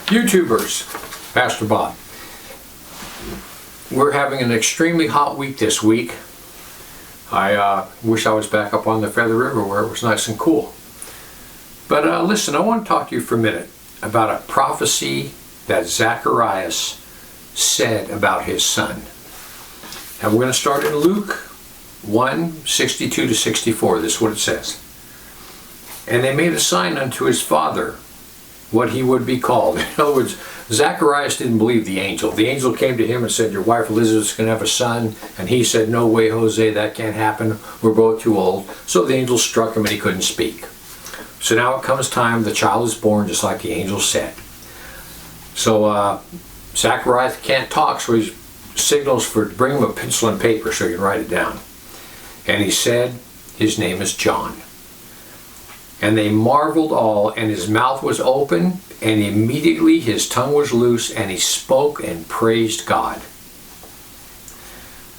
YouTubers, Pastor Bob. We're having an extremely hot week this week. I wish I was back up on the Feather River where it was nice and cool. But listen, I want to talk to you for a minute about a prophecy that Zacharias said about his son. And we're going to start in Luke 1:62 to 64. This is what it says. And they made a sign unto his father, what he would be called. In other words, Zacharias didn't believe the angel. The angel came to him and said, your wife Elizabeth's going to have a son. And he said, no way, Jose, that can't happen. We're both too old. So the angel struck him and he couldn't speak. So now it comes time, the child is born just like the angel said. So Zacharias can't talk, so he signals for, bring him a pencil and paper so he can write it down. And he said, his name is John. And they marveled all, and his mouth was open, and immediately his tongue was loose, and he spoke and praised God.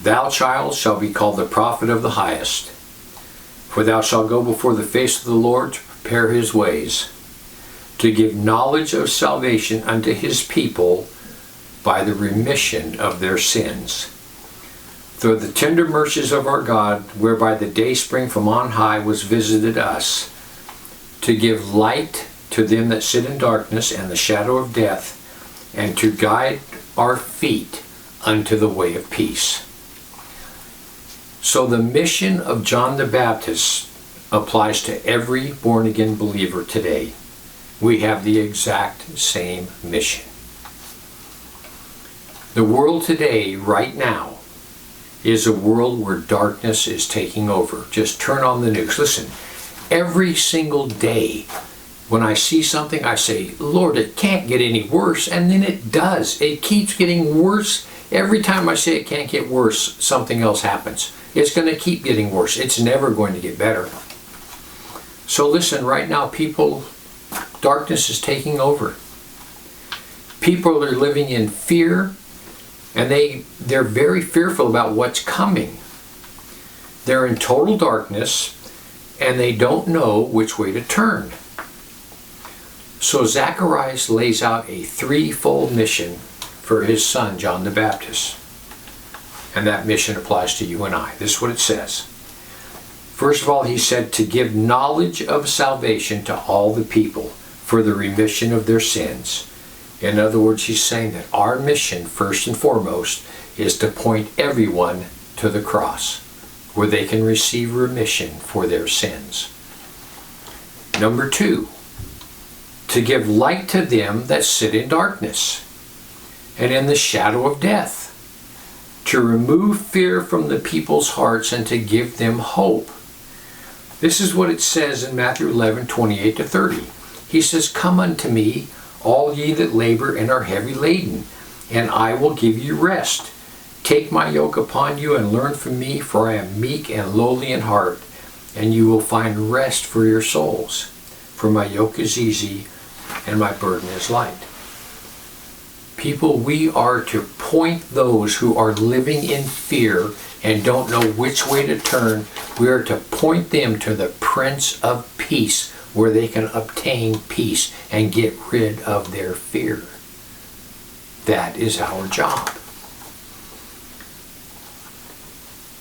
Thou, child, shalt be called the prophet of the highest, for thou shalt go before the face of the Lord to prepare his ways, to give knowledge of salvation unto his people by the remission of their sins, through the tender mercies of our God, whereby the dayspring from on high was visited us, to give light to them that sit in darkness and the shadow of death, and to guide our feet unto the way of peace. So the mission of John the Baptist applies to every born-again believer today. We have the exact same mission. The world today, right now, is a world where darkness is taking over. Just turn on the news. Listen, every single day when I see something, I say, Lord, it can't get any worse. And then it does. It keeps getting worse. Every time I say it can't get worse, something else happens. It's going to keep getting worse. It's never going to get better. So listen, right now, people, darkness is taking over. People are living in fear, and they're very fearful about what's coming. They're in total darkness, and they don't know which way to turn. So Zacharias lays out a threefold mission for his son, John the Baptist. And that mission applies to you and I. This is what it says. First of all, he said to give knowledge of salvation to all the people for the remission of their sins. In other words, he's saying that our mission, first and foremost, is to point everyone to the cross, where they can receive remission for their sins. Number two, to give light to them that sit in darkness and in the shadow of death, to remove fear from the people's hearts and to give them hope. This is what it says in Matthew 11:28 to 30. He says, come unto me, all ye that labor and are heavy laden, and I will give you rest. Take my yoke upon you and learn from me, for I am meek and lowly in heart, and you will find rest for your souls. For my yoke is easy and my burden is light. People, we are to point those who are living in fear and don't know which way to turn. We are to point them to the Prince of Peace, where they can obtain peace and get rid of their fear. That is our job.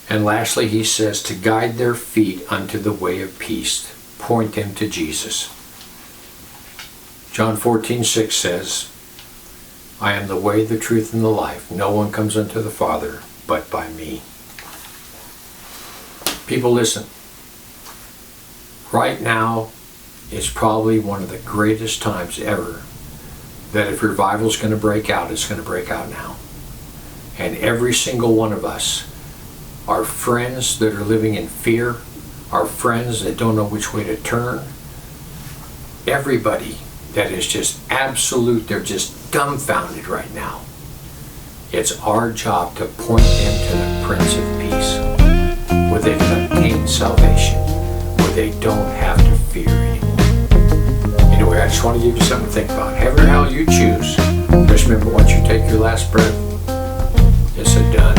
And lastly, he says to guide their feet unto the way of peace. Point them to Jesus. John 14:6 says, I am the way, the truth, and the life. No one comes unto the Father but by me. People, listen. Right now is probably one of the greatest times ever that if revival is going to break out, it's going to break out now. And every single one of us, our friends that are living in fear, our friends that don't know which way to turn, everybody that is just absolute, they're just dumbfounded right now. It's our job to point them to the Prince of Peace, where they can obtain salvation, where they don't have to fear anymore. Anyway, I just want to give you something to think about. Heaven or hell, you choose. Just remember, once you take your last breath, it's a done